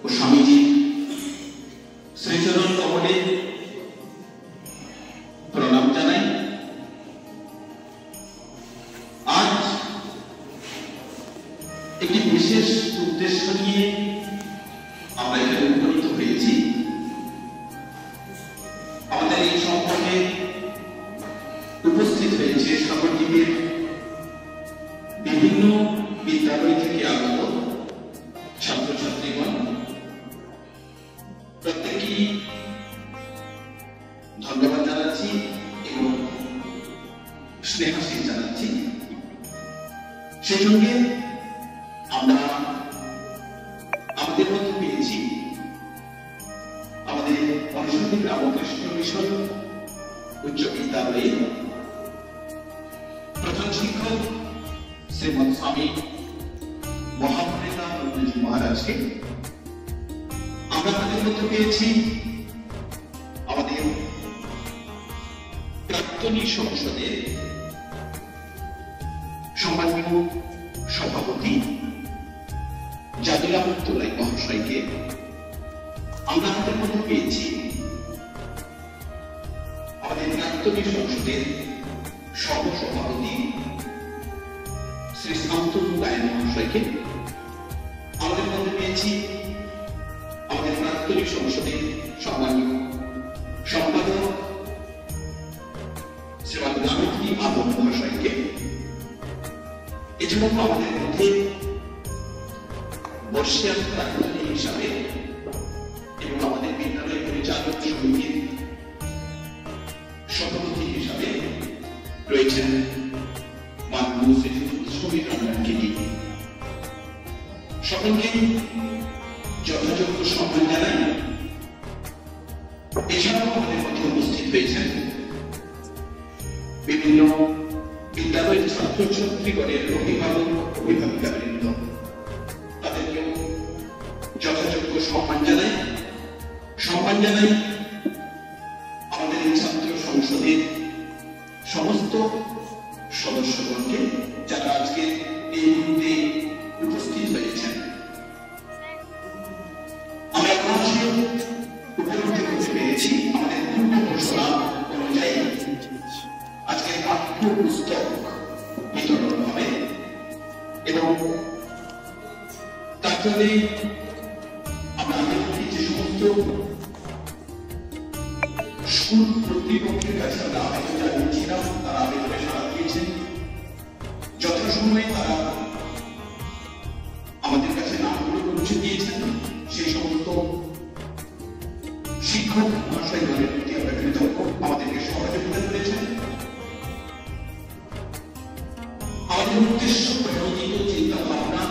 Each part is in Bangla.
ও স্বামীজির শ্রীচরণ কমলে প্রণাম জানাই। আজ একটি বিশেষ উদ্দেশ্য নিয়ে আমরা এখানে উপনীত হয়েছি। আমাদের এই সম্পর্কে উপস্থিত হয়েছে সাগরদ্বীপের বিভিন্ন বিদ্যালয় থেকে আগত ছাত্রছাত্রীগণ। প্রত্যেকেই ধন্যবাদ জানাচ্ছি এবং স্নেহাশীষ জানাচ্ছি। সেই সঙ্গে আমরা আমাদের মধ্যে পেয়েছি আমাদের অনুসন্ধিক রামকৃষ্ণ মিশন উচ্চ বিদ্যালয়ে প্রধান শিক্ষক শ্রীমৎ স্বামী মহাপ্রেতানন্দজি মহারাজকে। আমরা তাদের মধ্যে পেয়েছি আমাদের প্রাক্তনী সংসদের সম্মানীয় সভাপতি জাদির আহমদুল্লাহ মহাশয়কে। আমরা আমাদের মধ্যে পেয়েছি আমাদের প্রাক্তনী সংসদের সহসভাপতি শ্রী শান্তনু রায় মহাশয়কে। আমাদের মধ্যে পেয়েছি আমাদের প্রাক্তনী সংসদের সম্মানীয় সম্পাদক শ্রীমান গান্ধী আদম মহাশয়কে। এছাড়াও আমাদের মধ্যে বর্ষিয়ান প্রাক্তনী হিসাবে এবং আমাদের বিদ্যালয় পরিচালক সমিতির সভাপতি হিসাবে রয়েছেন মাননীয় শ্রী সমীর রঞ্জন গিরি। সকলকে যথাযোগ্য সম্মান জানাই। এছাড়াও আমাদের মধ্যে উপস্থিত হয়েছেন বিভিন্ন বিদ্যালয়ের ছাত্রছাত্রীগণের অভিভাবিকাবৃন্দ। তাদেরকেও যথাযোগ্য সম্মান জানাই। আমাদের এই ছাত্র সংসদের সমস্ত সদস্যগণকে যারা আজকে এই মুহূর্তে উপস্থিত হয়েছেন। আমরা উপলব্ধি করতে পেরেছি আমাদের পূর্ব ঘোষণা অনুযায়ী আজকে পাঠ্য পুস্তক বিতরণ হবে এবং তার জন্য আমরা যে সমস্ত স্কুল কর্তৃপক্ষের কাছে আমরা আবেদন জানিয়েছিলাম, তারা আবেদনে সাড়া দিয়েছেন। যথাসময়ে তারা আমাদের কাছে নামগুলো পৌঁছে দিয়েছেন। সেই সমস্ত শিক্ষক মহাশয়গণের প্রতি আমরা কৃতজ্ঞ, আমাদেরকে সহযোগিতা করেছেন। আমাদের উদ্দেশ্য প্রণোদিত চিন্তা ভাবনা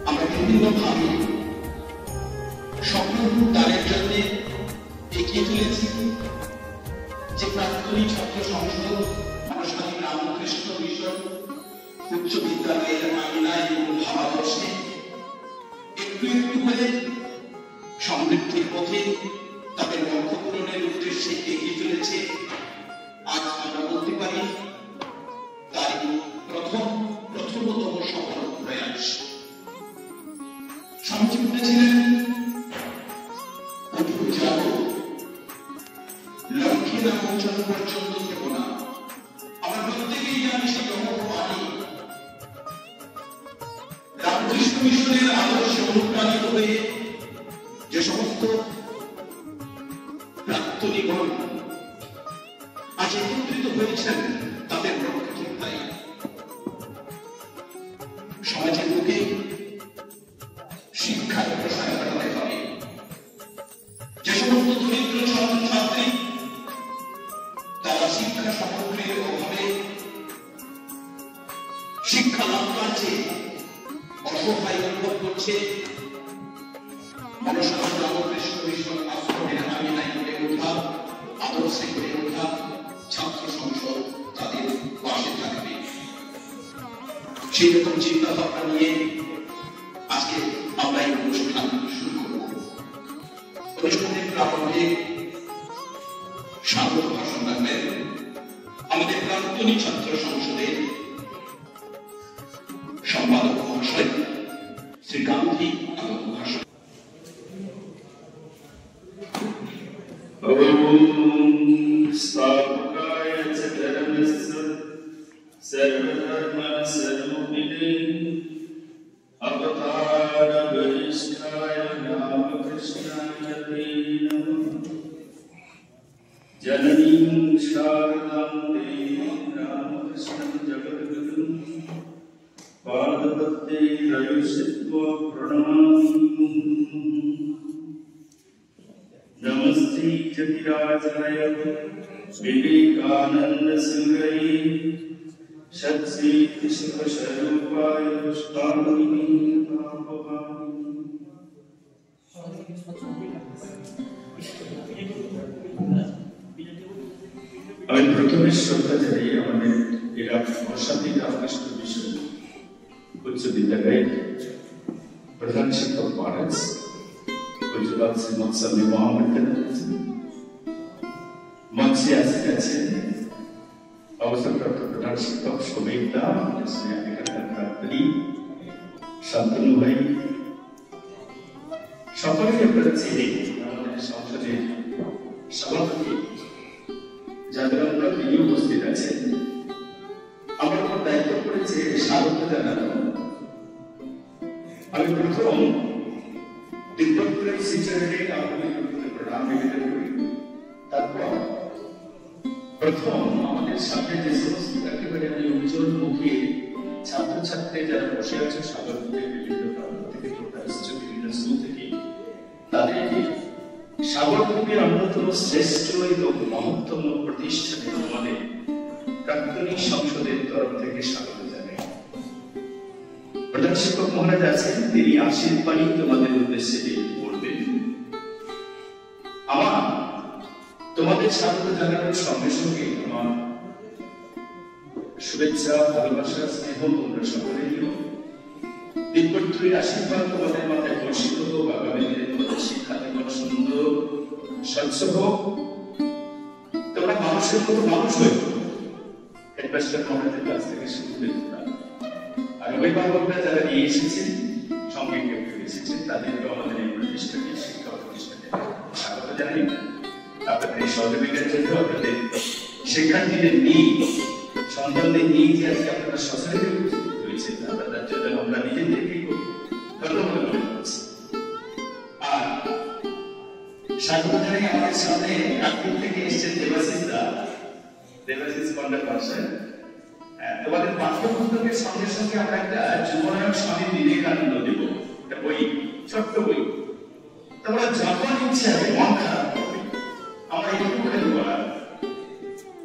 আমরা বিভিন্নভাবে স্বপ্ন দানের জন্য এগিয়ে চলেছি। যে প্রাক্তনী ছাত্র সংসদ অনুসন্ধিক রামকৃষ্ণ মিশন উচ্চ বিদ্যালয়ের আঙিনায় এবং ভাবাদর্শে একটু একটু করে সমৃদ্ধির পথে তাদের লক্ষ্য পূরণের উদ্দেশ্যে এগিয়ে চলেছে। আজ আমরা বলতে পারি তার প্রথমতম সফল প্রয়াস। স্বামীজি বলেছিলেন লক্ষ্মী না পৌঁছানো পর্যন্ত দেব না। আমরা প্রত্যেকেই জানি সেই বাণী। রামকৃষ্ণ মিশনের আদর্শে অনুপ্রাণিত হয়ে যে সমস্ত প্রাক্তনীগণ আজ একত্রিত হয়েছেন তাদের লক্ষ্য ঠিক তাই। সমাজের বুকে শিক্ষার প্রসার ঘটাতে হবে। যে সমস্ত দরিদ্র ছাত্রছাত্রী তারা শিক্ষা সামগ্রীর অভাবে শিক্ষা লাভ করছে, অসহায় অনুভব করছে, অনুসন্ধিক রামকৃষ্ণ মিশন আশ্রমের আঙিনায় গড়ে ওঠা, আদর্শে গড়ে ওঠা ছাত্র সংসদ তাদের পাশে থাকবে। সেই রকম চিন্তা ভাবনা নিয়ে আজকে আমরা এই অনুষ্ঠান শুরু করব। অনুষ্ঠানের প্রারম্ভে স্বাগত ভাষণ রাখবেন আমাদের প্রাক্তনী ছাত্র সংসদের সম্পাদক মহাশয় শ্রী গান্ধী ভাষণ। जननीं शारदां देवीं रामकृष्णं जगद्गुरुं पादपद्मे रयुषित्वा प्रणमामि। नमस्ते जतिराजाय विवेकानंद सिंहाय सत्सीति सुखस्वरूपाय पुष्पाणि আমি প্রথমে শ্রদ্ধা জানাই আমাদের এরা বর্ষাতি রামকৃষ্ণ মিশন উচ্চ বিদ্যালয়ের প্রধান শিক্ষক মহারাজ পূজ্যপাল শ্রীমৎ স্বামী মহামন্ত্রী মঞ্চে আছেন অবসরপ্রাপ্ত প্রধান শিক্ষক সৌমিক দা, শান্তনু ভাই, সকলেই আপনারা ছিলেন। আমাদের সংসদের সভাপতি যাদের আমরা তিনি উপস্থিত আছেন, আমার উপর দায়িত্ব করেছে স্বাগত জানানো। আমি প্রথম তিব্বতের শিক্ষার্থী আপনাদের প্রণাম নিবেদন করি। তারপর প্রথম আমাদের সামনে যে সমস্ত একেবারে আমি উজ্জ্বল মুখে ছাত্রছাত্রী যারা বসে আছে সাগরদ্বীপের বিভিন্ন প্রান্ত থেকে চলে আসছে, বিভিন্ন স্কুল থেকে, তাদেরকে সাগরদ্বীপের অন্যতম শ্রেষ্ঠ এবং মহত্তম প্রতিষ্ঠানে আমাদের প্রাক্তনী সংসদের তরফ থেকে স্বাগত জানাই। প্রধান শিক্ষক মহারাজ আছেন, তিনি আশীর্বাণী তোমাদের উদ্দেশ্যে বলবেন। আমার তোমাদের স্বাগত জানানোর সঙ্গে সঙ্গে আমার শুভেচ্ছা, ভালোবাসা, স্নেহ তোমরা সকলেই দিব্যত্রীর আশীর্বাদ তোমাদের মাথায় বর্ষিত হোক। আগামী দিনে তোমাদের শিক্ষা জীবন সুন্দর স্বচ্ছ হোক, তোমরা মানুষের মতো মানুষ হয়ে হেডমাস্টার মহারাজের কাছ থেকে শুরু করে আর অভিভাবকরা যারা নিয়ে এসেছেন, সঙ্গে কেউ এসেছেন, তাদেরকেও আমাদের এই প্রতিষ্ঠানে শিক্ষা প্রতিষ্ঠানে স্বাগত জানাই। আপনাদের এই সহযোগিতার জন্য, আপনাদের শিক্ষার্থীদের নিয়ে সন্তানদের নিয়ে যে আজকে আপনারা সচরাচর হয়েছে, তার জন্য আমরা নিজেদেরকে ধন্যবাদ মনে করছি। আর স্বাগত জানাই আমাদের সামনে নাগপুর থেকে এসেছেন দেবাশিস দা, দেবাশিস পন্ডা পাশায়। তোমাদের পাঠ্যপুস্তকের সঙ্গে সঙ্গে আমরা একটা যুবনায়ক স্বামী বিবেকানন্দ দেব, একটা বই, ছোট্ট বই। তোমরা যখন ইচ্ছা হবে, মন খারাপ করবে, আমার এইটুকু করে বলা,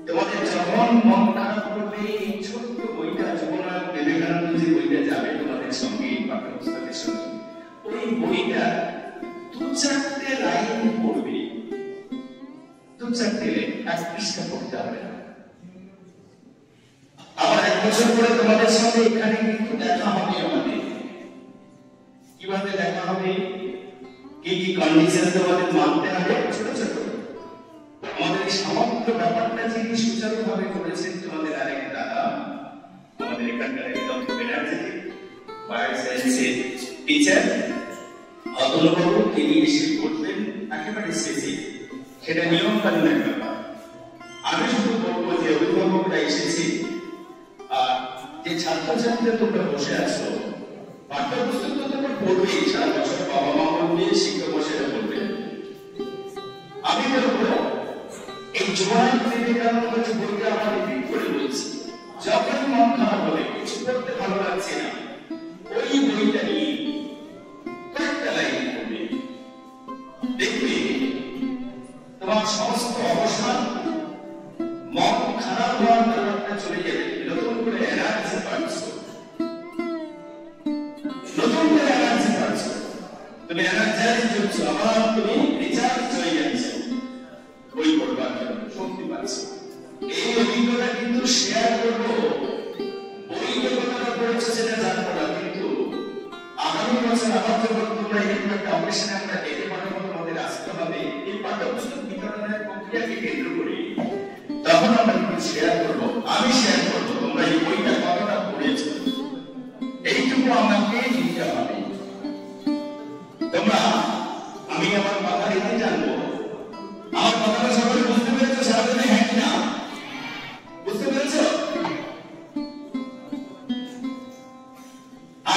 তোমাদের যখন মন খারাপ করবে, এই ছোট্ট বইটা যুবনায়ক বিবেকানন্দ যে বইটা যাবে তোমাদের সঙ্গে, পাঠ্যপুস্তকের সঙ্গে, ওই বইটা দু চারটে লাইন পড়বে, দু চারটে এক পৃষ্ঠা পড়তে হবে না। আবার এক বছর পরে তোমাদের সঙ্গে এখানে কিন্তু দেখা হবে আমাদের। কিভাবে দেখা হবে, কি কি কন্ডিশন তোমাদের মানতে হবে, ছোট ছোট আমাদের এই সমগ্র ব্যাপারটা যিনি সুচারুভাবে করেছেন তোমাদের আরেক দাদা, আমাদের এখানকার একদম এনার্জেটিক বায়োসায়েন্সের টিচার অতনুবাবু, তিনি এসে করবেন একেবারে শেষে। সেটা নিয়ম কানুনের ব্যাপার। আমি শুধু বলবো যে অভিভাবকরা এসেছে আর যে ছাত্রছাত্রীরা তোমরা বসে আছো, পাঠ্যপুস্তক তো তোমরা পড়বে, সারা বছর বাবা মা পড়বে, শিক্ষক বসেরা পড়বে। আমি বলবো এই যুবনায়ক বিবেকানন্দ যে বইটা আমরা রিপিট করে বলছি, যখন মন খারাপ হবে, কিছু করতে ভালো লাগছে না, ওই বইটা নিয়ে কয়েকটা লাইন পড়বে, দেখবে তোমার সমস্ত অবসান, মন খারাপ হওয়ার ব্যাপারটা চলে যাবে। নতুন করে এনার্জি পাচ্ছো, নতুন করে এনার্জি পাচ্ছো, তুমি এনার্জাইজ হচ্ছ, আবার তুমি রিচার্জ হয়ে যাচ্ছ, বই পড়বার জন্য শক্তি পাচ্ছ। এই অভিজ্ঞতা কিন্তু শেয়ার করবো। বই যে কথাটা পড়েছো সেটা জানবো না, কিন্তু আগামী বছর আবার যখন তোমরা এরকম একটা অকেশনে আমরা ডেকে পাঠাবো, তোমাদের আসতে হবে এই পাঠ্যপুস্তক বিতরণের প্রক্রিয়াকে কেন্দ্র করে, তখন আমরা কিন্তু শেয়ার করবো, আমি শেয়ার করবো তোমরা এই বইটা কতটা পড়েছো, এইটুকু আমাকে দিতে হবে।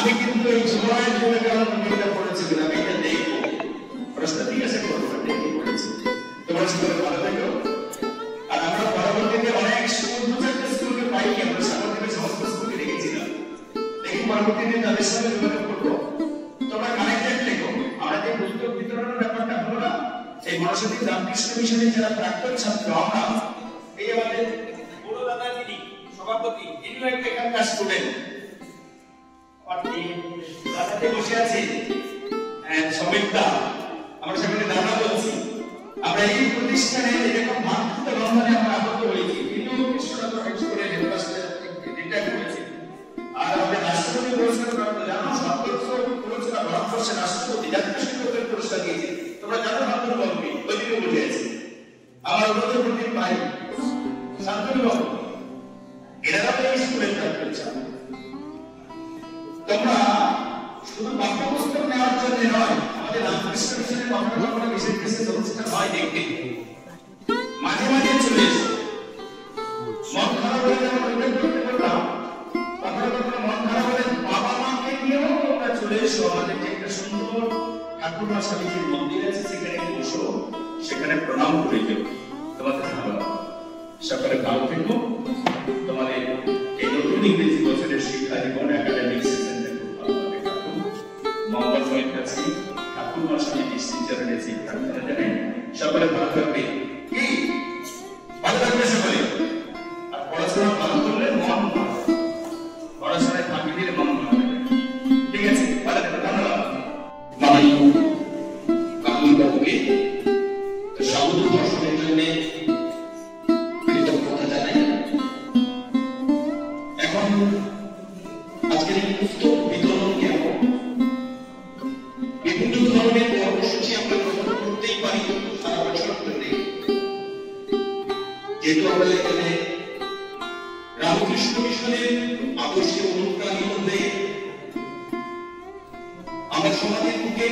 আমি কিন্তু এই সময়ের ভূমিকা ভূমিকা করেছি কিনা আমি এটা দেখবো। প্রশ্ন ঠিক আছে করবো দেখি করেছি। তোমার সবাই ভালো থেকো। আর আমরা পরবর্তীতে অনেক স্কুল দুটো স্কুলকে পাই আমরা সামনে সমস্ত স্কুলকে রেখেছিলাম। দেখি পরবর্তীতে তাদের সাথে যোগাযোগ করবো। তোমরা কানেক্টেড থেকো। আমরা যে পুস্তক বিতরণের ব্যাপারটা হলো না, এই মনসাতী রামকৃষ্ণ মিশনের যারা প্রাক্তন ছাত্র আমরা, এই আমাদের বড় দাদা যিনি সভাপতি, ইনি হয়তো এখানকার স্টুডেন্ট। দাদাতে বসে আছে সমিতা, আমরা সেখানে দাদা বলছি। আমরা এই প্রতিষ্ঠানে এরকম ভাতৃত্ব বন্ধনে আমরা আবদ্ধ হয়েছি। তিনিও কৃষ্ণনগর হাই স্কুলের হেডমাস্টার রিটায়ার করেছেন। আর আমাদের রাষ্ট্রপতি পুরস্কার প্রাপ্ত জানো, সর্বোচ্চ পুরস্কার ভারতবর্ষের রাষ্ট্রপতি জাতীয় শিক্ষকের পুরস্কার দিয়েছে। তোমরা জানো শান্তনু বাবুকে, ওই দিকে বসে আছে আমার অন্যদের প্রতি ভাই শান্তনু বাবু। এরা এই স্কুলের ছাত্র ছাত্র। তোমরা শুধু পাঠ্যপুস্তক নেওয়ার জন্য নয়, আমাদের রামকৃষ্ণ মিশনের কখনো বিশেষ বিশেষ অনুষ্ঠান হয় দেখতে মাঝে মাঝে চলে এসো। মন খারাপ হয়ে যাবে ওইটা করতে বললাম, কখনো কখনো মন খারাপ হলে বাবা মাকে নিয়েও তোমরা চলে এসো। আমাদের যে একটা সুন্দর ঠাকুরমা স্বামীজির মন্দির আছে, সেখানে বসো, সেখানে প্রণাম করে যাও। তোমাদের ভালো সকালে ভালো থেকো। তোমাদের এই নতুন ইংরেজি বছরের শিক্ষা জীবন একাডেমিক সেশনটা খুব ভালোভাবে কাটুন। মঙ্গলময়ের কাছে ঠাকুরমা স্বামীজির শ্রীচরণে সেই প্রার্থনা জানাই। সকলে ভালো থাকবে, কি ভালো থাকবে সকলে। আর পড়াশোনা ভালো করলে মন ভালো, পড়াশোনায় ফাঁকি দিলে মন ভালো। ঠিক আছে, ভালো থাকবে, ধন্যবাদ। মাননীয় কাকুই বাবুকে স্বাগত দর্শনের জন্য কৃতজ্ঞতা জানাই। এখন আজকের এই পুস্তক বিতরণ কেমন, বিভিন্ন ধরনের কর্মসূচি আমরা গ্রহণ করতেই পারি সারা বছর ধরে। যেহেতু আমরা এখানে রামকৃষ্ণ মিশনের আদর্শে অনুপ্রাণিত হয়ে আমরা সমাজের বুকে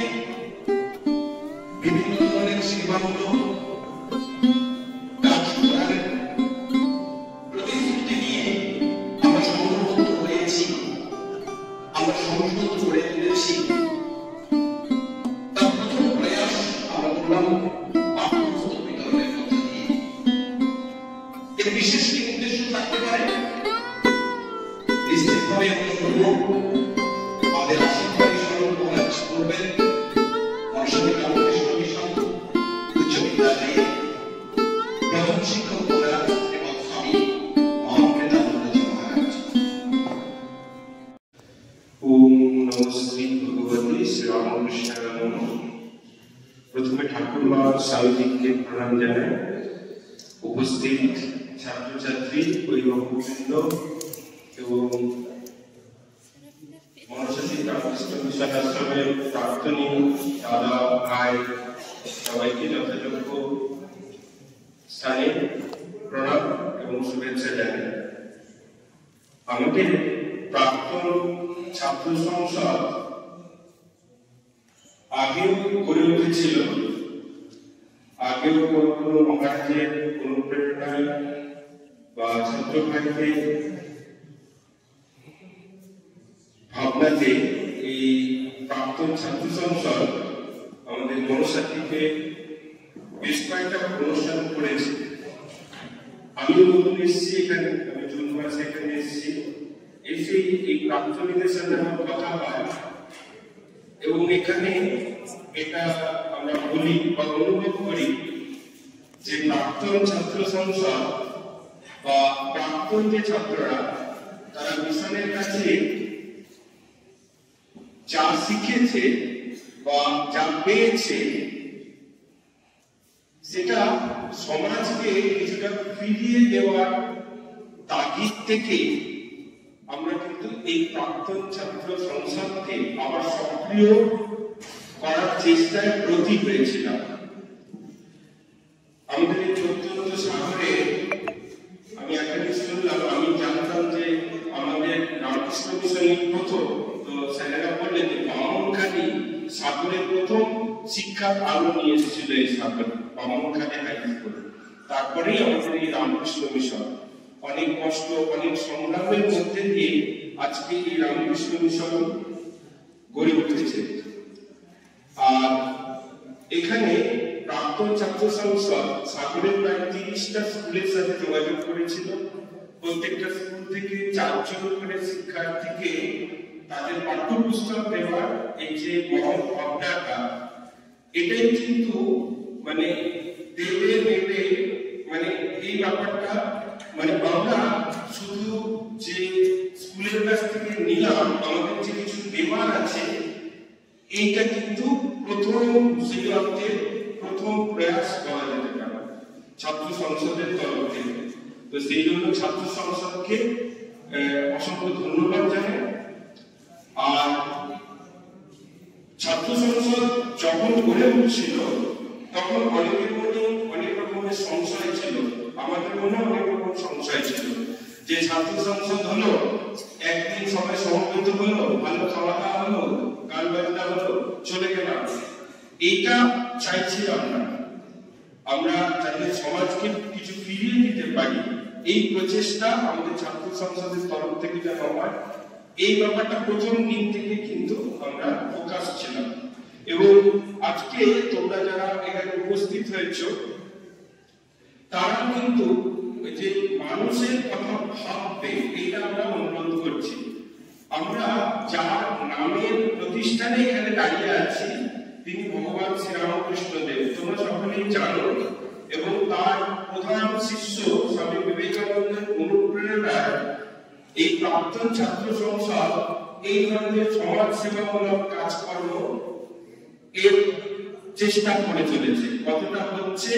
বিভিন্ন ধরনের সেবামূলক কাজ করার প্রতিশ্রুতি নিয়ে আমরা সংঘবদ্ধ হয়েছি, আমরা সংশোধন করে তুলেছি। তার প্রথম প্রয়াস আমরা করলাম পাঠ্যপুস্তক বিতরণের মধ্যে দিয়ে। এর বিশেষ কি উদ্দেশ্য থাকতে পারে? নিশ্চিতভাবে আমরা করবো আমাদের আশীর্বাদী স্মরণ করবেন মনসাতী রামকৃষ্ণ মিশন উচ্চ বিদ্যালয়ে প্রথম শিক্ষক মহারাজ এবং স্বামী মহাপ্রেতানন্দ মহারাজ। ওম নমঃ শ্রী ভগবতে শ্রী রামকৃষ্ণায় নমঃ। প্রথমে ঠাকুরমা স্বামীজিকে প্রণাম জানাই। উপস্থিত ছাত্রছাত্রী, অভিভাবকবৃন্দ এবং মনসাতী রামকৃষ্ণ মিশন আশ্রমের প্রাক্তনী দাদা ভাই সবাইকে যথাযোগ্য স্থানে প্রণাম এবং শুভেচ্ছা জানাই। আমাদের প্রাক্তন ছাত্র সংসদ আগেও গড়ে উঠেছিল, আগেও কোনো মহারাজের অনুপ্রেরণায় বা ছাত্র ভাইদের ভাবনাতে এই প্রাক্তন ছাত্র সংসদ আমাদের মনসাতীতে বেশ কয়েকটা অনুষ্ঠান করেছে। আমিও নতুন এসেছি এখানে, আমি জুন মাসে এখানে এসেছি। এসে এই প্রাক্তনীদের সাথে আমার কথা হয় এবং এখানে এটা আমরা বলি বা অনুভব করি যে প্রাক্তন ছাত্র সংসদ বা প্রাক্তন যে ছাত্ররা তারা মিশনের কাছে যা শিখেছে বা যা পেয়েছে সেটা সমাজকে কিছুটা ফিরিয়ে দেওয়ার তাগিদ থেকে আমরা কিন্তু এই প্রাক্তন ছাত্র সংসদকে আবার সক্রিয় করার চেষ্টায় ব্রতী হয়েছিলাম। আমাদের এই প্রত্যন্ত শহরে আমি একটা জিনিস শুনলাম, আমি জানতাম যে আমাদের রামকৃষ্ণ মিশনের প্রথম, তো স্যারেরা বললেন যে বামনখালি সাগরের প্রথম শিক্ষার আলো নিয়ে এসেছিল এই সাগর, বামনখালি হাই স্কুল। তারপরেই আমাদের এই রামকৃষ্ণ মিশন অনেক কষ্ট, অনেক সংগ্রামের মধ্যে দিয়ে আজকে এই রামকৃষ্ণ মিশন গড়ে উঠেছে। আর এখানে প্রাক্তন ছাত্র সংসদ সাগরের প্রায় 30টা স্কুলের সাথে যোগাযোগ করেছিল। প্রত্যেকটা স্কুল থেকে 4 জন করে শিক্ষার্থীকে তাদের পাঠ্যপুস্তক দেওয়ার এই যে মহৎ ভাবনাটা, এটাই কিন্তু মানে দেবে নেবে, মানে এই ব্যাপারটা মানে আমরা শুধু যে স্কুলের কাছ থেকে নিলাম, আমাদের যে কিছু দেওয়ার আছে, এইটা কিন্তু প্রথম সেই অর্থে প্রথম প্রয়াস করা যেতে পারে ছাত্র সংসদের তরফ থেকে। তো সেই জন্য ছাত্র সংসদকে অসংখ্য ধন্যবাদ জানাই। আর ছাত্র সংসদ যখন গড়ে উঠছিল তখন অনেকের মনে অনেক রকমের সংশয় ছিল, আমাদের মনে অনেক রকম সংশয় ছিল যে ছাত্র সংসদ হলো একদিন সবাই সমবেত হলো, ভালো খাওয়া দাওয়া হলো, গান বাজনা হলো, চলে গেলাম। এইটা চাইছিলাম না। আমরা যাতে সমাজকে কিছু ফিরিয়ে দিতে পারি, এই প্রচেষ্টা আমাদের ছাত্র সংসদের তরফ থেকে যেন হয়, এই ব্যাপারটা প্রথম দিন থেকে কিন্তু আমরা ফোকাস ছিলাম। এবং আজকে তোমরা যারা এখানে উপস্থিত হয়েছ, তারা কিন্তু যে মানুষের কথা ভাববে, এটা আমরা অনুরোধ করছি। আমরা যার নামের প্রতিষ্ঠানে এখানে দাঁড়িয়ে আছি, তিনি ভগবান শ্রীরামকৃষ্ণদেব, তোমরা সকলেই জানো। এবং তার প্রধান শিষ্য স্বামী বিবেকানন্দের অনুপ্রেরণায় এই প্রাক্তন ছাত্র সংসদ এই ধরনের সমাজ সেবামূলক কাজকর্ম এর চেষ্টা করে চলেছে। কতটা হচ্ছে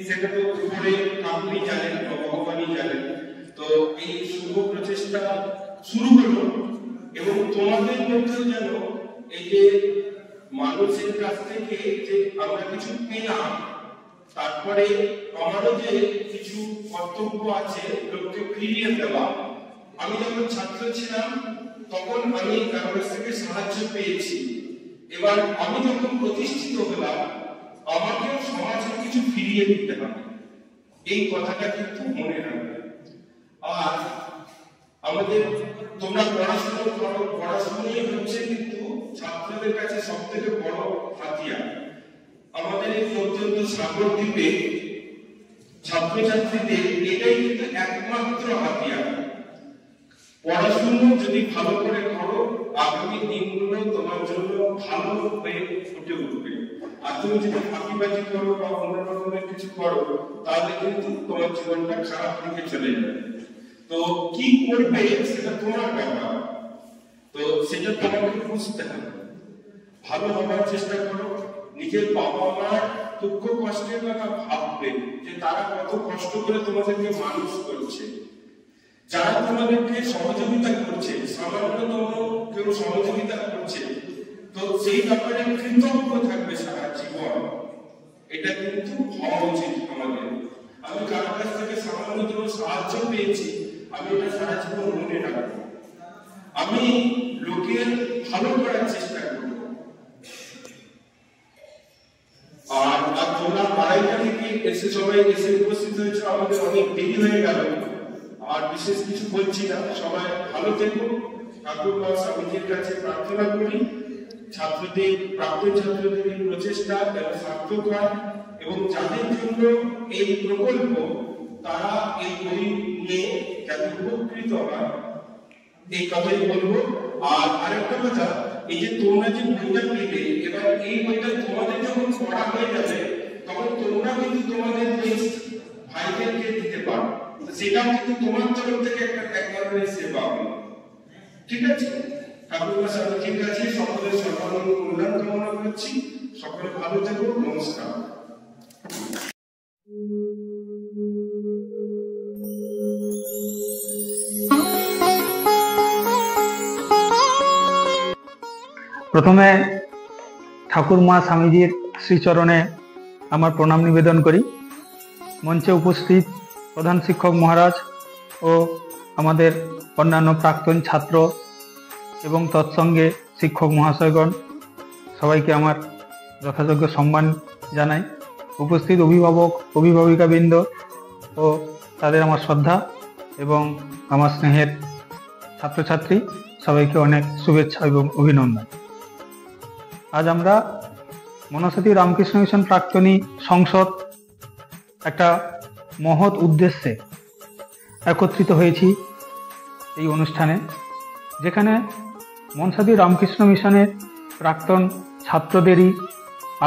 সেটা তো উপরে আপনি জানেন, ভগবানই জানেন। তো এই শুভ প্রচেষ্টা শুরু হলো এবং তোমাদের মধ্যে যেন এই যে মানুষের কাছ থেকে যে আমরা কিছু পেলাম, তারপরে আমারও যে কিছু কর্তব্য আছে লোককে ফিরিয়ে দেওয়া। আমি যখন ছাত্র ছিলাম তখন আমি কারোর কাছ থেকে সাহায্য পেয়েছি, এবার আমি যখন প্রতিষ্ঠিত হলাম আমাকেও সমাজে কিছু ফিরিয়ে দিতে হবে, এই কথাটা কিন্তু মনে রাখবে। আর আমাদের তোমরা পড়াশোনা করো, পড়াশোনাই হচ্ছে কিন্তু ছাত্রদের কাছে সব থেকে বড় হাতিয়ার। আমাদের এই অত্যন্ত সাগর দ্বীপে ছাত্রছাত্রীদের এটাই কিন্তু একমাত্র হাতিয়ার। পড়াশোনা যদি ভালো করে করো, আগামী দিনগুলো তোমার জন্য ভালো হয়ে ফুটে উঠবে। আর তুমি যদি ফাঁকিবাজি করো বা অন্য রকমের কিছু করো, তাহলে কিন্তু তোমার জীবনটা খারাপ দিকে চলে যাবে। তো কি করবে সেটা তোমার ব্যাপার, তো সেটা তোমাকে বুঝতে হবে। ভালো হবার চেষ্টা করো। নিজের বাবা মার দুঃখ কষ্টের কথা ভাববে যে তারা কত কষ্ট করে তোমাদেরকে মানুষ করছে, যারা তোমাদেরকে সহযোগিতা করছে, সামান্যতম কেউ সহযোগিতা করছে, তো সেই ব্যাপারে কৃতজ্ঞ থাকবে সারা জীবন। এটা কিন্তু হওয়া উচিত আমাদের। আমি কারোর কাছ থেকে সামান্যতম সাহায্য পেয়েছি, আমি এটা সারা জীবন মনে রাখবো। আমি লোকের ভালো করার চেষ্টা করব। আর তোমরা আড়াইটা থেকে এসে সবাই এসে উপস্থিত হয়েছে, আমাদের অনেক দেরি হয়ে গেল। আর বিশেষ কিছু বলছি না, সবাই ভালো থেকো। ঠাকুর বা স্বামীজির কাছে প্রার্থনা করি ছাত্রদের, প্রাক্তন ছাত্রদের এই প্রচেষ্টা যেন সার্থক হয় এবং যাদের জন্য এই প্রকল্প তারা এই বই নিয়ে যাতে উপকৃত হয়, এই কথাই বলবো। আর আরেকটা কথা, এই যে তোমরা যে বইটা পেলে, এবার এই বইটা তোমাদের যখন পড়া হয়ে যাবে তখন তোমরা কিন্তু তোমাদের ভাইদেরকে দিতে পারো, সেটাও কিন্তু তোমার তরফ থেকে এক ধরনের সেবা হবে। ঠিক আছে? ঠাকুর সাথে ঠিক আছে। সকলের সর্বানন্দ কল্যাণ কামনা করছি। সকলে ভালো থেকো। নমস্কার। প্রথমে ঠাকুর মা স্বামীজির শ্রীচরণে আমার প্রণাম নিবেদন করি। মঞ্চে উপস্থিত প্রধান শিক্ষক মহারাজ ও আমাদের অন্যান্য প্রাক্তন ছাত্র এবং তৎসঙ্গে শিক্ষক মহাশয়গণ, সবাইকে আমার যথাযোগ্য সম্মান জানাই। উপস্থিত অভিভাবক অভিভাবিকাবৃন্দ ও তাদের আমার শ্রদ্ধা এবং আমার স্নেহের ছাত্রছাত্রী, সবাইকে অনেক শুভেচ্ছা এবং অভিনন্দন। আজ আমরা মনসাতী রামকৃষ্ণ মিশন প্রাক্তনী সংসদ একটা মহৎ উদ্দেশ্যে একত্রিত হয়েছি এই অনুষ্ঠানে, যেখানে মনসাতী রামকৃষ্ণ মিশনের প্রাক্তন ছাত্রদেরই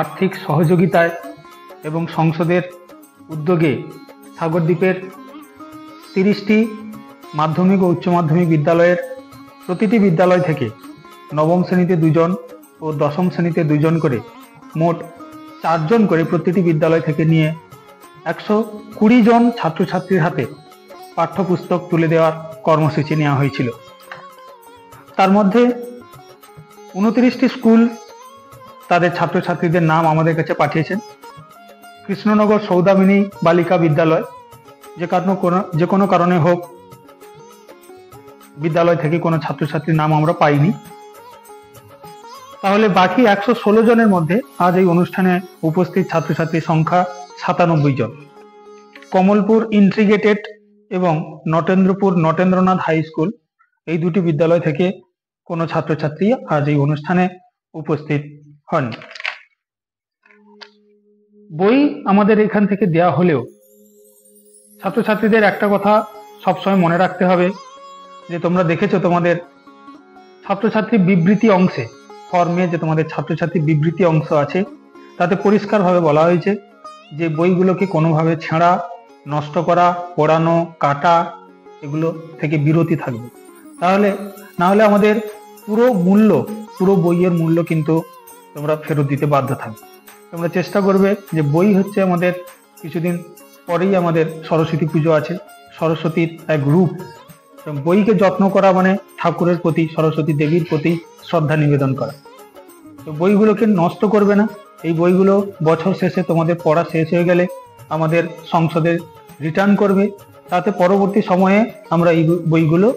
আর্থিক সহযোগিতায় এবং সংসদের উদ্যোগে সাগরদ্বীপের 30টি মাধ্যমিক ও উচ্চ মাধ্যমিক বিদ্যালয়ের প্রতিটি বিদ্যালয় থেকে নবম শ্রেণীতে 2 জন ও দশম শ্রেণীতে 2 জন করে মোট 4 জন করে প্রতিটি বিদ্যালয় থেকে নিয়ে 120 জন ছাত্রছাত্রীর হাতে পাঠ্যপুস্তক তুলে দেওয়ার কর্মসূচি নেওয়া হয়েছিল। তার মধ্যে 29টি স্কুল তাদের ছাত্রছাত্রীদের নাম আমাদের কাছে পাঠিয়েছেন। কৃষ্ণনগর সৌদামিনী বালিকা বিদ্যালয় যে কোনো কারণে হোক বিদ্যালয় থেকে কোনো ছাত্রছাত্রীর নাম আমরা পাইনি। তাহলে বাকি 116 জনের মধ্যে আজ এই অনুষ্ঠানে উপস্থিত ছাত্রছাত্রীর সংখ্যা 97 জন। কমলপুর ইন্টিগ্রেটেড এবং নটেন্দ্রনাথ হাই স্কুল এই দুটি বিদ্যালয় থেকে কোনো ছাত্রছাত্রী আজ এই অনুষ্ঠানে উপস্থিত হন। বই আমাদের এখান থেকে দেয়া হলেও ছাত্রছাত্রীদের একটা কথা সবসময় মনে রাখতে হবে যে তোমরা দেখেছো তোমাদের ছাত্রছাত্রী বিবৃতি অংশে, ফর্মে যে তোমাদের ছাত্রছাত্রী বিবৃতি অংশ আছে, তাতে পরিষ্কারভাবে বলা হয়েছে যে বইগুলোকে কোনোভাবে ছেঁড়া, নষ্ট করা, পোড়ানো, কাটা এগুলো থেকে বিরতি থাকবে। না হলে আমাদের পুরো বইয়ের মূল্য কিন্তু তোমরা ফেরত দিতে বাধ্য থাকবে। তোমরা চেষ্টা করবে যে বই হচ্ছে আমাদের কিছুদিন পরেই আমাদের সরস্বতী পুজো আছে, সরস্বতীর এক রূপ। বইকে যত্ন করা মানে ঠাকুরের প্রতি, সরস্বতী দেবীর প্রতি শ্রদ্ধা নিবেদন করা। তো বইগুলোকে নষ্ট করবে না। এই বইগুলো বছর শেষে তোমাদের পড়া শেষ হয়ে গেলে আমাদের সংসদে রিটার্ন করবে, তাতে পরবর্তী সময়ে আমরা এই বইগুলো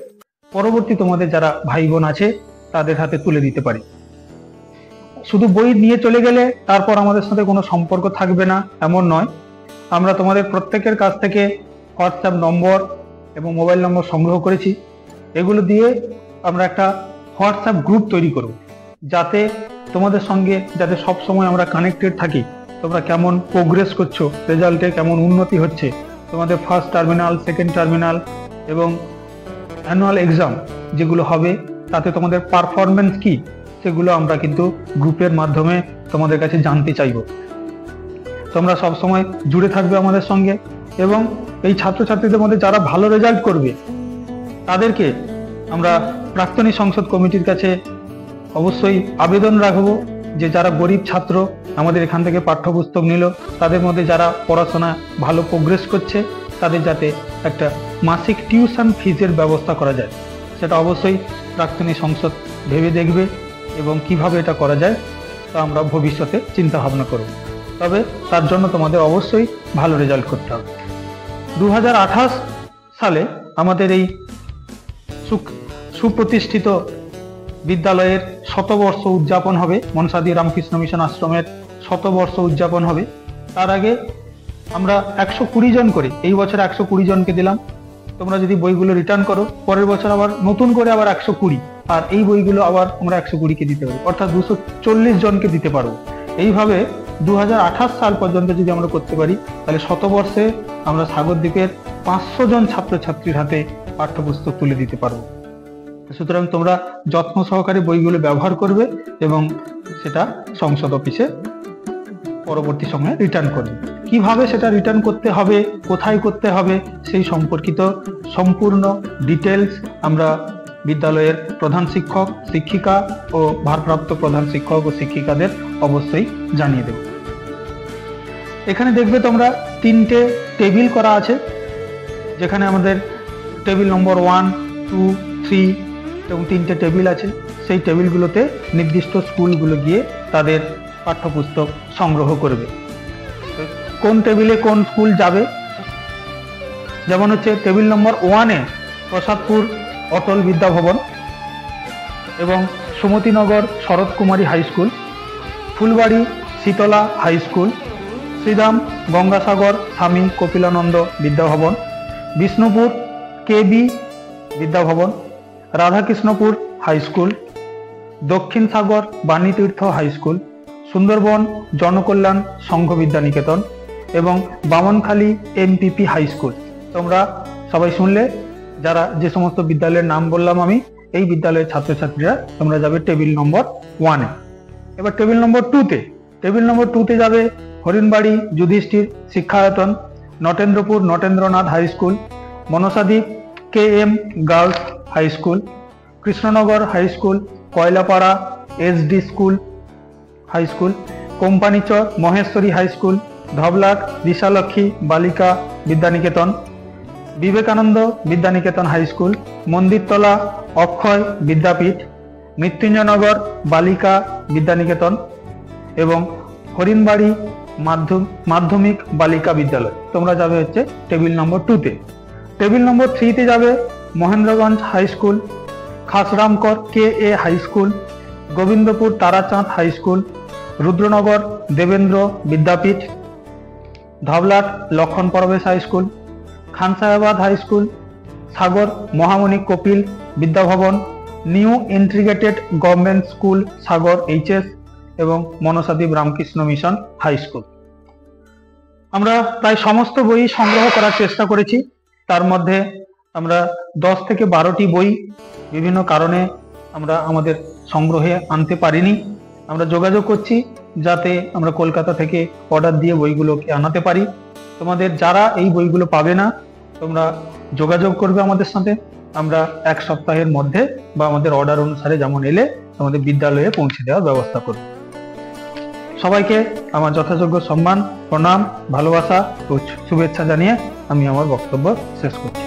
পরবর্তী তোমাদের যারা ভাই বোন আছে তাদের হাতে তুলে দিতে পারি। শুধু বই নিয়ে চলে গেলে তারপর আমাদের সাথে কোনো সম্পর্ক থাকবে না এমন নয়। আমরা তোমাদের প্রত্যেকের কাছ থেকে হোয়াটসঅ্যাপ নম্বর এবং মোবাইল নম্বর সংগ্রহ করেছি। এগুলো দিয়ে আমরা একটা হোয়াটসঅ্যাপ গ্রুপ তৈরি করব, যাতে তোমাদের সঙ্গে যাতে সব সময় আমরা কানেক্টেড থাকি। তোমরা কেমন প্রোগ্রেস করছো, রেজাল্টে কেমন উন্নতি হচ্ছে, তোমাদের ফার্স্ট টার্মিনাল, সেকেন্ড টার্মিনাল এবং অ্যানুয়াল এক্সাম যেগুলো হবে তাতে তোমাদের পারফরমেন্স কি, সেগুলো আমরা কিন্তু গ্রুপের মাধ্যমে তোমাদের কাছে জানতে চাইব। তোমরা সব সময় জুড়ে থাকবে আমাদের সঙ্গে এবং এই ছাত্রছাত্রীদের মধ্যে যারা ভালো রেজাল্ট করবে তাদেরকে আমরা প্রাক্তনী সংসদ কমিটির কাছে অবশ্যই আবেদন রাখবো যে যারা গরিব ছাত্র আমাদের এখান থেকে পাঠ্যপুস্তক নিল, তাদের মধ্যে যারা পড়াশোনা ভালো প্রোগ্রেস করছে তাদের যাতে একটা মাসিক টিউশন ফিজের ব্যবস্থা করা যায়, সেটা অবশ্যই প্রাক্তনী সংসদ ভেবে দেখবে এবং কিভাবে এটা করা যায় তা আমরা ভবিষ্যতে চিন্তা ভাবনা করব। তবে তার জন্য তোমাদের অবশ্যই ভালো রেজাল্ট করতে হবে। 2028 সালে আমাদের এই সুপ্রতিষ্ঠিত বিদ্যালয়ের 100বর্ষ উদযাপন হবে, মনসাতী রামকৃষ্ণ মিশন আশ্রমের 100বর্ষ উদযাপন হবে। তার আগে আমরা 120 জন করে, এই বছর 120 জনকে দিলাম। তোমরা যদি বইগুলো রিটার্ন করো পরের বছর আবার নতুন করে আবার 120, আর এই বইগুলো আবার আমরা 120কে দিতে পারি, অর্থাৎ 240 জনকে দিতে পারবো। এইভাবে 2028 সাল পর্যন্ত যদি আমরা করতে পারি তাহলে 100বর্ষে আমরা সাগরদ্বীপের 500 জন ছাত্রছাত্রীর হাতে পাঠ্যপুস্তক তুলে দিতে পারবো। সুতরাং তোমরা যত্ন সহকারে বইগুলো ব্যবহার করবে এবং সেটা সংসদ অফিসে পরবর্তী সময়ে রিটার্ন করবে। কিভাবে সেটা রিটার্ন করতে হবে, কোথায় করতে হবে, সেই সম্পর্কিত সম্পূর্ণ ডিটেলস আমরা বিদ্যালয়ের প্রধান শিক্ষক, শিক্ষিকা ও ভারপ্রাপ্ত প্রধান শিক্ষক ও শিক্ষিকাদের অবশ্যই জানিয়ে দেব। এখানে দেখবে তোমরা 3টে টেবিল করা আছে, যেখানে আমাদের টেবিল নম্বর 1, 2, 3 এবং 3টে টেবিল আছে। সেই টেবিলগুলোতে নির্দিষ্ট স্কুলগুলো গিয়ে তাদের পাঠ্যপুস্তক সংগ্রহ করবে। কোন টেবিলে কোন স্কুল যাবে, যেমন হচ্ছে টেবিল নম্বর 1-এ প্রসাদপুর অটল বিদ্যাভবন এবং Sumatinagar Sharat Kumari high school, Phulbari Shitala high school, Shriram Gangasagar Swami Kapilananda Vidyabhavan, Bishnupur KB Vidyabhavan, Radhakrishnapur high school, Dakshin Sagar Banitirtha high school, Sundarban Janakalyan Sangha Vidyaniketan এবং বামনখালী এমপিপি হাই স্কুল। তোমরা সবাই শুনলে, যারা যে সমস্ত বিদ্যালয়ের নাম বললাম আমি, এই বিদ্যালয়ের ছাত্রছাত্রীরা তোমরা যাবে টেবিল নম্বর 1-এ। এবার টেবিল নম্বর 2-তে যাবে Harinbari Yudhishthir Shikshayatan, Natendrapur Natendranath high school, Manasadwip KM girls high school, Krishnanagar high school, Koylapara SD school high school, Companychar Maheshwari high school, Dhablat Dishalakshmi Balika Vidyaniketan, Vivekananda Vidyaniketan high school, Mandirtala Akshay Vidyapith, Mrityunjaynagar Balika Vidyaniketan এবং হরিণবাড়ি মাধ্যমিক বালিকা বিদ্যালয়। তোমরা যাবে হচ্ছে টেবিল নম্বর 2-তে। টেবিল নম্বর 3-তে যাবে Mahendraganj high school, Khasramkar KA high school, Gobindapur Tarachand high school, Rudranagar Debendra Vidyapith, Dhablat Lakshman Parbesh high school, Khansahabad high school, Sagar Mahamani Kapil Vidyabhavan, new integrated government school Sagar HS এবং Manasadwip Ramakrishna mission high school. আমরা প্রায় সমস্ত বই সংগ্রহ করার চেষ্টা করেছি। তার মধ্যে আমরা 10 থেকে 12টি বই বিভিন্ন কারণে আমরা আমাদের সংগ্রহে আনতে পারিনি। আমরা যোগাযোগ করছি যাতে আমরা কলকাতা থেকে অর্ডার দিয়ে বইগুলোকে আনাতে পারি। তোমাদের যারা এই বইগুলো পাবে না, তোমরা যোগাযোগ করবে আমাদের সাথে। আমরা 1 সপ্তাহের মধ্যে বা আমাদের অর্ডার অনুসারে যেমন এলে আমাদের বিদ্যালয়ে পৌঁছে দেওয়ার ব্যবস্থা করব। সবাইকে আমার যথাযোগ্য সম্মান, প্রণাম, ভালোবাসা ও শুভেচ্ছা জানিয়ে আমি আমার বক্তব্য শেষ করছি।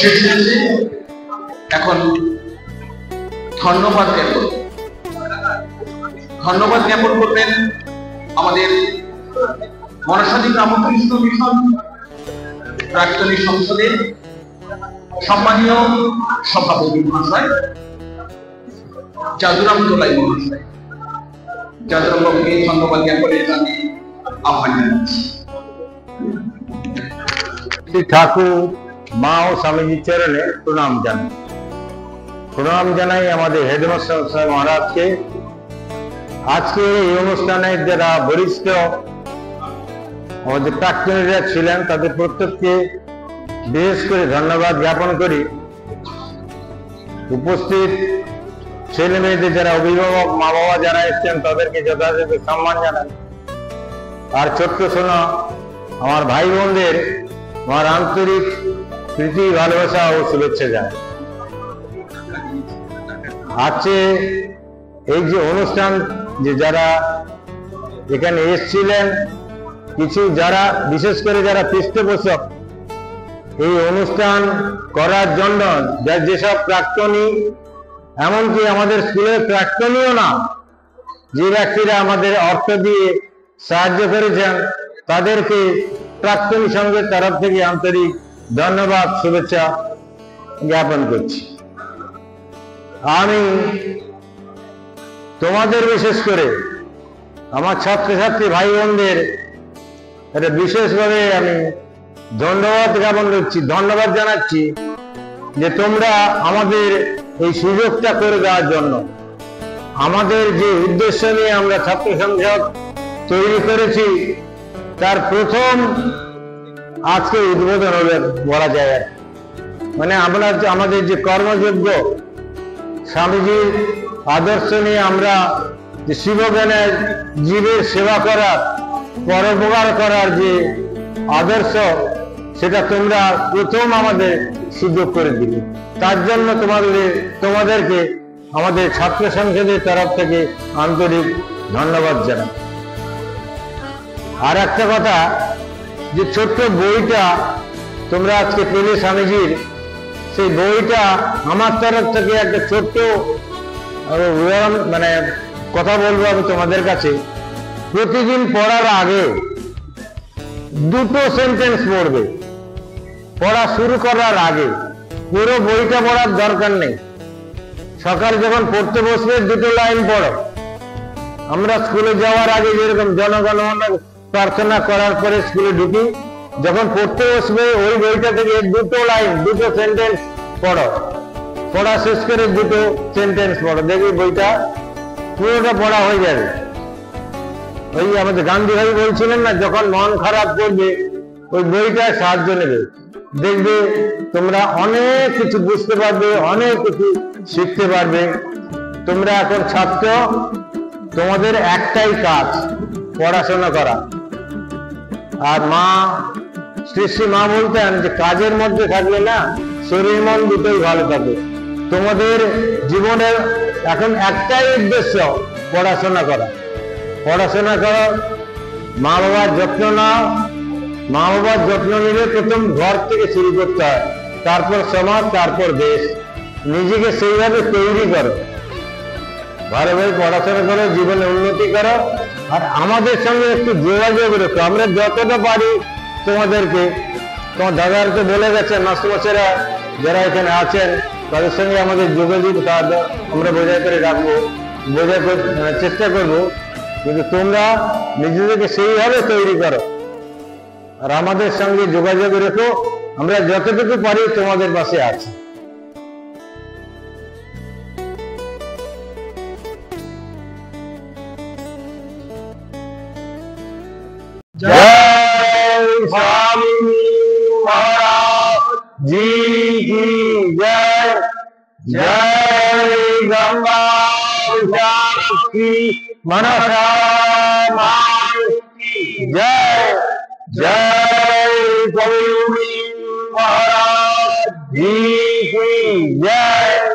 শেষ হয়েছে। এখন ধন্যবাদ জ্ঞাপন করবেন আমাদের মনসাদ্বীপ রামকৃষ্ণ মিশন প্রাক্তনী সংসদের সম্মানীয় সভাপতি মহাশয় জাদুরাম দোলাই মহাশয়। জাদুরাম বাবুকে ধন্যবাদ জ্ঞাপনের আমি আহ্বান জানাচ্ছি। ঠাকুর মা ও স্বামীজি চরণে প্রণাম জানাই আমাদের হেডমাস্টার মহারাজকে। আজকে এই অনুষ্ঠানে যারা বরিষ্ঠ আমাদের প্রাক্তনীরা ছিলেন তাদের প্রত্যেককে বিশেষ করে ধন্যবাদ জ্ঞাপন করি উপস্থিত ছেলে মেয়েদের যারা অভিভাবক মা বাবা যারা এসছেন তাদেরকে যথাযথ সম্মান জানান। আর ছোট্ট শোনো আমার ভাই বোনদের আমার আন্তরিক প্রীতি ভালোবাসা ও শুভেচ্ছা জানাই। আজকে এই যে অনুষ্ঠান যে যারা এখানে এসছিলেন কিছু যারা বিশেষ করে যারা পৃষ্ঠপোষক এই অনুষ্ঠান করার জন্য যেসব প্রাক্তনী এমনকি আমাদের স্কুলের প্রাক্তনীও না যে ব্যক্তিরা আমাদের অর্থ দিয়ে সাহায্য করেছেন তাদেরকে প্রাক্তনী সংঘের তরফ থেকে আন্তরিক ধন্যবাদ শুভেচ্ছা জ্ঞাপন করছি। আমি তোমাদের বিশেষ করে আমার ছাত্রছাত্রী ভাই বোনদের এটা বিশেষভাবে আমি ধন্যবাদ জ্ঞাপন করছি, ধন্যবাদ জানাচ্ছি যে তোমরা আমাদের এই সুযোগটা করে দেওয়ার জন্য। আমাদের যে উদ্দেশ্য নিয়ে আমরা ছাত্র সংসদ তৈরি করেছি তার প্রথম আজকে উদ্বোধন হবে বলা যায়। মানে আমরা আমাদের যে কর্মযোগ্য স্বামীজির আদর্শ নিয়ে আমরা যে শিবজ্ঞানের জীবের সেবা করার পরোপকার করার যে আদর্শ সেটা তোমরা প্রথম আমাদের সুযোগ করে দিলে। তার জন্য তোমাদেরকে আমাদের ছাত্র সংসদের তরফ থেকে আন্তরিক ধন্যবাদ জানাই। আর একটা কথা যে ছোট্ট বইটা তোমরা আজকে পেলে স্বামীজির, সেই বইটা আমার তরফ থেকে একটা ছোট্ট মানে কথা বলবো আমি তোমাদের কাছে। প্রতিদিন পড়ার আগে দুটো সেন্টেন্স পড়বে, পড়া শুরু করার আগে। পুরো বইটা পড়ার দরকার নেই, সকাল যখন পড়তে বসবে দুটো লাইন পড়ো। আমরা স্কুলে যাওয়ার আগে যেরকম জনগণমন প্রার্থনা করার পরে স্কুলে ঢুকি, যখন পড়তে বসবে ওই বইটা থেকে দুটো লাইন দুটো সেন্টেন্স পড়ো। পড়া শেষ করে দুটো সেন্টেন্স পড়ো, দেখবি বইটা পুরোটা পড়া হয়ে যাবে। ওই আমাদের গান্ধী ভাই বলছিলেন না, যখন মন খারাপ করবে ওই বইটা সাহায্য নেবে, দেখবে তোমরা অনেক কিছু বুঝতে পারবে, অনেক কিছু শিখতে পারবে। তোমরা এখন ছাত্র, তোমাদের একটাই কাজ পড়াশোনা করা। আর মা শ্রী শ্রী মা বলতেন যে কাজের মধ্যে থাকলে না শরীর মন দুটোই ভালো থাকে। তোমাদের জীবনের এখন একটাই উদ্দেশ্য পড়াশোনা করা। পড়াশোনা করো, মা বাবার যত্ন নাও। মা বাবার যত্ন নিলে প্রথম ঘর থেকে শুরু করতে হয়, তারপর সমাজ, তারপর দেশ। নিজেকে সেইভাবে তৈরি করো, ভালোভাবে পড়াশোনা করো, জীবনে উন্নতি করো। আর আমাদের সঙ্গে একটু যোগাযোগ রেখো। আমরা যতটা পারি তোমাদেরকে, তোমার দাদারকে বলে গেছে, মাস্টারমশাইরা যারা এখানে আছেন তাদের সঙ্গে আমাদের যোগাযোগ আমরা বজায় করে রাখবো, চেষ্টা করবো। কিন্তু তোমরা নিজেদেরকে সেইভাবে তৈরি করো আর আমাদের সঙ্গে যোগাযোগ রেখো। আমরা যতটুকু পারি তোমাদের পাশে আছি। जय स्वामी महाराज जी की जय। जय गंगा की मनसा की जय। जय स्वामी महाराज जी की जय।